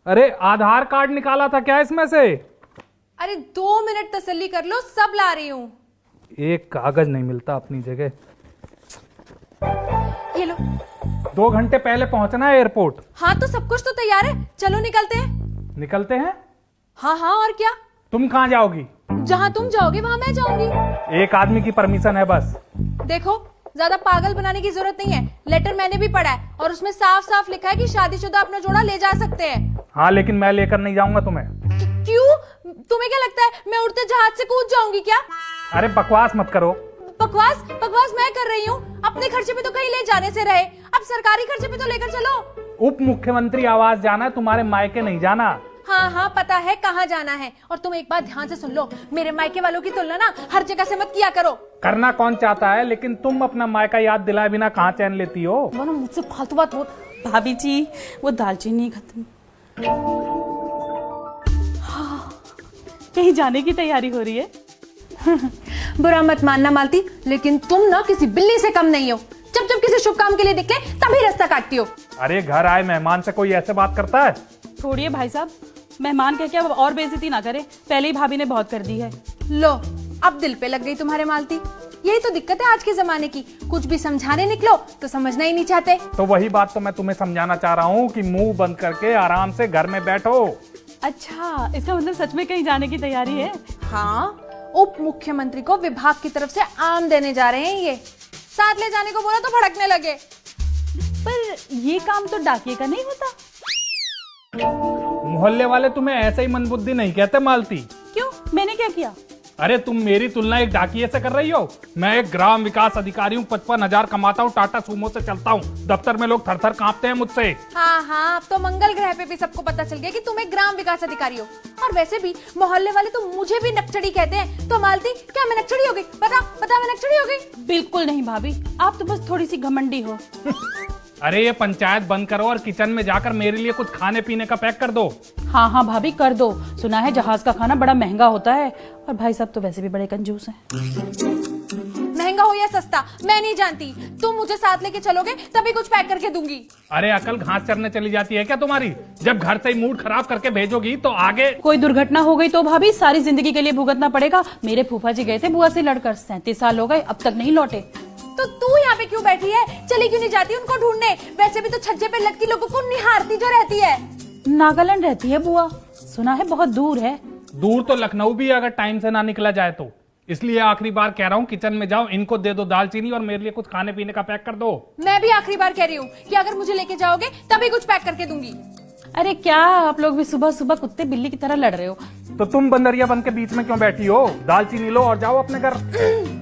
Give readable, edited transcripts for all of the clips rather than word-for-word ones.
अरे आधार कार्ड निकाला था क्या इसमें से? अरे 2 मिनट तसल्ली कर लो, सब ला रही हूँ। एक कागज नहीं मिलता अपनी जगह। ये लो। 2 घंटे पहले पहुंचना है एयरपोर्ट। हाँ तो सब कुछ तो तैयार है, चलो निकलते हैं। निकलते हैं? हाँ हाँ और क्या। तुम कहाँ जाओगी? जहाँ तुम जाओगे वहाँ मैं जाऊंगी। एक आदमी की परमिशन है बस। देखो ज्यादा पागल बनाने की जरूरत नहीं है, लेटर मैंने भी पढ़ा है और उसमें साफ साफ लिखा है कि शादीशुदा अपना जोड़ा ले जा सकते हैं। हाँ लेकिन मैं लेकर नहीं जाऊंगा तुम्हें। क्यों? तुम्हें क्या लगता है मैं उड़ते जहाज से कूद जाऊंगी क्या? अरे बकवास मत करो। बकवास बकवास मैं कर रही हूँ? अपने खर्चे पे तो कहीं ले जाने से रहे, अब सरकारी खर्चे पे तो लेकर चलो। उप मुख्यमंत्री आवास जाना है, तुम्हारे मायके नहीं जाना। हाँ हाँ पता है कहाँ जाना है। और तुम एक बात ध्यान से सुन लो, मेरे मायके वालों की तुलना ना हर जगह से मत किया करो। करना कौन चाहता है, लेकिन तुम अपना मायका याद दिलाए बिना कहाँ चैन लेती हो? मनो मुझसे फालतू बात बोल। भाभी जी वो दालचीनी खत्म। हाँ, कहीं जाने की तैयारी हो रही है? बुरा मत मानना मालती, लेकिन तुम ना किसी बिल्ली से कम नहीं हो। जब जब किसी शुभ काम के लिए निकले तभी रास्ता काटती हो। अरे घर आए मेहमान से कोई ऐसे बात करता है? छोड़िए भाई साहब, मेहमान कह के अब और बेइज्जती ना करे, पहले ही भाभी ने बहुत कर दी है। लो अब दिल पे लग गई तुम्हारे मालती। यही तो दिक्कत है आज के जमाने की, कुछ भी समझाने निकलो तो समझना ही नहीं चाहते। तो वही बात तो मैं तुम्हें समझाना चाह रहा हूँ कि मुंह बंद करके आराम से घर में बैठो। अच्छा, इसका मतलब सच में कहीं जाने की तैयारी है? हाँ, उप मुख्यमंत्री को विभाग की तरफ से आम देने जा रहे हैं। ये साथ ले जाने को बोला तो भड़कने लगे। पर ये काम तो डाकिए का नहीं होता। मोहल्ले वाले तुम्हें ऐसे ही मंदबुद्धि नहीं कहते मालती? क्यों, मैंने क्या किया? अरे तुम मेरी तुलना एक डाकिये से कर रही हो। मैं एक ग्राम विकास अधिकारी हूँ, 55,000 कमाता हूँ, टाटा सूमो से चलता हूँ, दफ्तर में लोग थर थर कांपते हैं मुझसे। हाँ हाँ, अब तो मंगल ग्रह पे भी सबको पता चल गया कि तुम एक ग्राम विकास अधिकारी हो। और वैसे भी मोहल्ले वाले तो मुझे भी नक्चड़ी कहते हैं। तो मालती, क्या मैं नक्चड़ी हो गई? बता मैं नक्चड़ी हो गई? बिल्कुल नहीं भाभी, आप तो बस थोड़ी सी घमंडी हो। अरे ये पंचायत बंद करो और किचन में जाकर मेरे लिए कुछ खाने पीने का पैक कर दो। हाँ हाँ भाभी कर दो, सुना है जहाज का खाना बड़ा महंगा होता है, और भाई साहब तो वैसे भी बड़े कंजूस हैं। महंगा हो या सस्ता मैं नहीं जानती, तुम मुझे साथ लेके चलोगे तभी कुछ पैक करके दूंगी। अरे अकल घास चरने चली जाती है क्या तुम्हारी? जब घर से ही मूड खराब करके भेजोगी तो आगे कोई दुर्घटना हो गई तो भाभी सारी जिंदगी के लिए भुगतना पड़ेगा। मेरे फूफा जी गए थे बुआ से लड़कर, 37 साल हो गए, अब तक नहीं लौटे। तो तू यहाँ पे क्यों बैठी है? चली क्यों नहीं जाती उनको ढूंढने? वैसे भी तो छज्जे पे लटकी लोगों को निहारती जो रहती है। नागालैंड रहती है बुआ, सुना है बहुत दूर है। दूर तो लखनऊ भी अगर टाइम से ना निकला जाए तो। इसलिए आखिरी बार कह रहा हूँ, किचन में जाओ, इनको दे दो दालचीनी और मेरे लिए कुछ खाने पीने का पैक कर दो। मैं भी आखिरी बार कह रही हूँ कि अगर मुझे लेके जाओगे तभी कुछ पैक करके दूंगी। अरे क्या आप लोग भी सुबह सुबह कुत्ते बिल्ली की तरह लड़ रहे हो? तो तुम बंदरिया बन के बीच में क्यों बैठी हो? दालचीनी लो और जाओ अपने घर।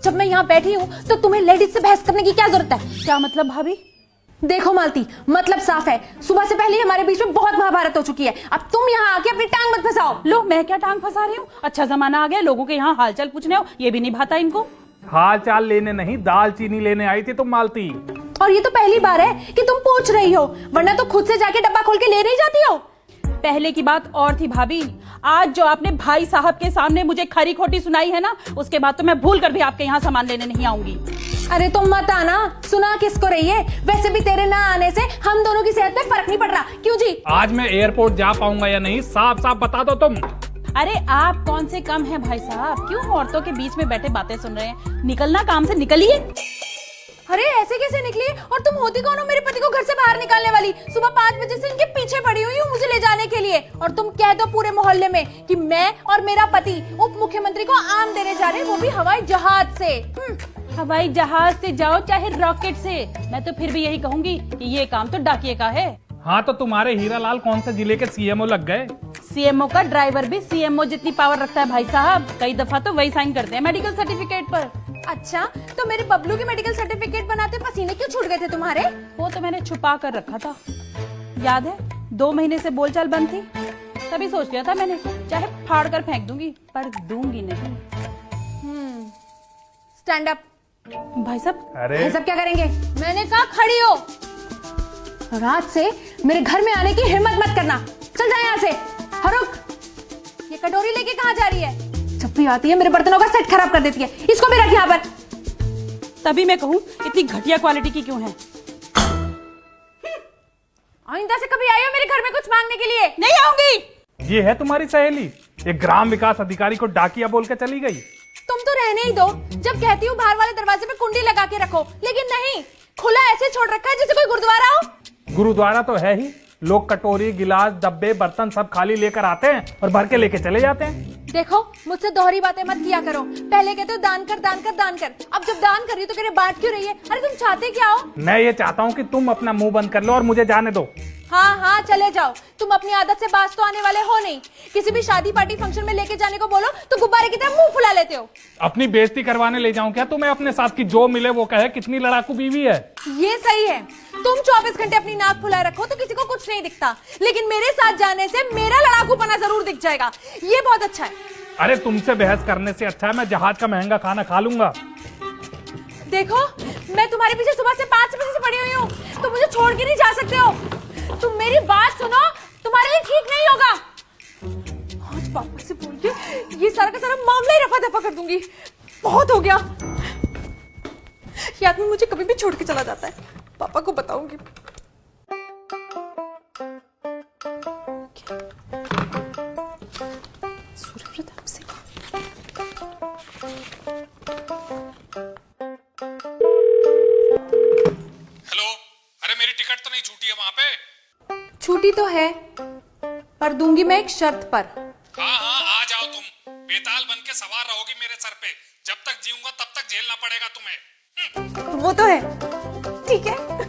जब मैं यहाँ बैठी हूँ तो तुम्हें लेडीज से बहस करने की क्या जरूरत है? क्या मतलब भाभी? देखो मालती, मतलब साफ है, सुबह से पहले हमारे बीच में बहुत महाभारत हो चुकी है। अब तुम यहाँ आके अपनी टांग मत फंसाओ। लो मैं क्या टांग फंसा रही हूँ? अच्छा जमाना आ गया, लोगों के यहाँ हालचाल पूछने हो, ये भी नहीं भाता इनको। हाल चाल लेने नहीं, दालचीनी लेने आई थी तुम मालती। और ये तो पहली बार है कि तुम पूछ रही हो, वरना तो खुद से जाके डब्बा खोल के ले नहीं जाती हो। पहले की बात और थी भाभी, आज जो आपने भाई साहब के सामने मुझे खरी खोटी सुनाई है ना, उसके बाद तो मैं भूल कर भी आपके यहाँ सामान लेने नहीं आऊंगी। अरे तुम मत आना, सुना किसको रही है? वैसे भी तेरे ना आने से हम दोनों की सेहत पे फर्क नहीं पड़ रहा। क्यों जी? आज मैं एयरपोर्ट जा पाऊंगा या नहीं, साफ साफ बता दो तुम। अरे आप कौन से कम हैं भाई साहब, क्यों औरतों के बीच में बैठे बातें सुन रहे हैं? निकलना काम से निकलिए। अरे ऐसे कैसे निकली? और तुम होती कौन हो मेरे पति को घर से बाहर निकालने वाली? सुबह 5 बजे से इनके पीछे पड़ी हुई हूँ मुझे ले जाने के लिए, और तुम कह दो पूरे मोहल्ले में कि मैं और मेरा पति उप मुख्यमंत्री को आम देने जा रहे हैं, वो भी हवाई जहाज से। हवाई जहाज से जाओ चाहे रॉकेट से, मैं तो फिर भी यही कहूंगी कि ये काम तो डाकिए का है। हाँ तो तुम्हारे हीरालाल कौन से जिले के सीएमओ लग गए? सीएमओ का ड्राइवर भी सीएमओ जितनी पावर रखता है भाई साहब, कई दफा तो वही साइन करते हैं मेडिकल सर्टिफिकेट पर। अच्छा, तो मेरे बबलू के मेडिकल सर्टिफिकेट बनाते पसीने क्यों छूट गए थे तुम्हारे? वो तो मैंने छुपा कर रखा था, याद है 2 महीने से बोलचाल बंद थी, तभी सोच लिया था मैंने चाहे फाड़ कर फेंक दूंगी पर दूंगी नहीं। Stand up. भाई साहब। अरे सब क्या करेंगे? मैंने कहा खड़ी हो। रात से मेरे घर में आने की हिम्मत मत करना, चल जा यहाँ से। रुक, ये कटोरी लेके कहाँ जा रही है? जब भी आती है मेरे बर्तनों का सेट खराब कर देती है, इसको भी रख यहाँ पर। तभी मैं कहूँ इतनी घटिया क्वालिटी की क्यों है? आइंदा से कभी आई हो मेरे घर में कुछ कुछ मांगने के लिए। नहीं आऊंगी। ये है तुम्हारी सहेली, एक ग्राम विकास अधिकारी को डाकिया बोल के चली गई। तुम तो रहने ही दो, जब कहती हूँ बाहर वाले दरवाजे पे कुंडी लगा के रखो, लेकिन नहीं, खुला ऐसे छोड़ रखा है जैसे कोई गुरुद्वारा हो। गुरुद्वारा तो है ही, लोग कटोरी गिलास डब्बे बर्तन सब खाली लेकर आते हैं और भर के लेके चले जाते हैं। देखो, मुझसे दोहरी बातें मत किया करो। पहले कहते हो दान कर दान कर दान कर, अब जब दान कर रही हो तो कह रहे बांट क्यों रही है? अरे तुम चाहते क्या हो? मैं ये चाहता हूँ कि तुम अपना मुंह बंद कर लो और मुझे जाने दो। हाँ हाँ चले जाओ, तुम अपनी आदत से बाज तो आने वाले हो नहीं। किसी भी शादी पार्टी फंक्शन में लेके जाने को बोलो तो गुब्बारे की तरह मुंह फुला लेते हो। अपनी बेइज्जती करवाने ले जाऊं क्या तुम्हें अपने साथ? की जो मिले वो कहे कितनी लड़ाकू बीवी है। ये सही है, तुम 24 घंटे अपनी नाक फुलाए रखो तो किसी को कुछ नहीं दिखता, लेकिन मेरे साथ जाने से मेरा लड़ाकूपना जरूर दिख जाएगा। ये बहुत अच्छा है। अरे तुमसे बहस करने से अच्छा है मैं जहाज का महंगा खाना खा लूंगा। देखो, मैं तुम्हारे पीछे सुबह से 5 बजे से पड़ी हुई हूँ, तुम मुझे छोड़ के नहीं जा सकते हो। तुम मेरी बात सुनो, तुम्हारे लिए ठीक नहीं होगा। आज पापा से बोल के ये सारा का सारा मामला ही रफा दफा कर दूंगी। बहुत हो गया। ये आदमी मुझे कभी भी छोड़ के चला जाता है, पापा को बताऊंगी। सूर्यप्रताप सिंह। हेलो, अरे मेरी टिकट तो नहीं छूटी है वहां पे? छुट्टी तो है, पर दूंगी मैं एक शर्त पर। हाँ हाँ आ जाओ, तुम बेताल बन के सवार रहोगी मेरे सर पे। जब तक जीऊंगा तब तक झेलना पड़ेगा तुम्हें। वो तो है, ठीक है।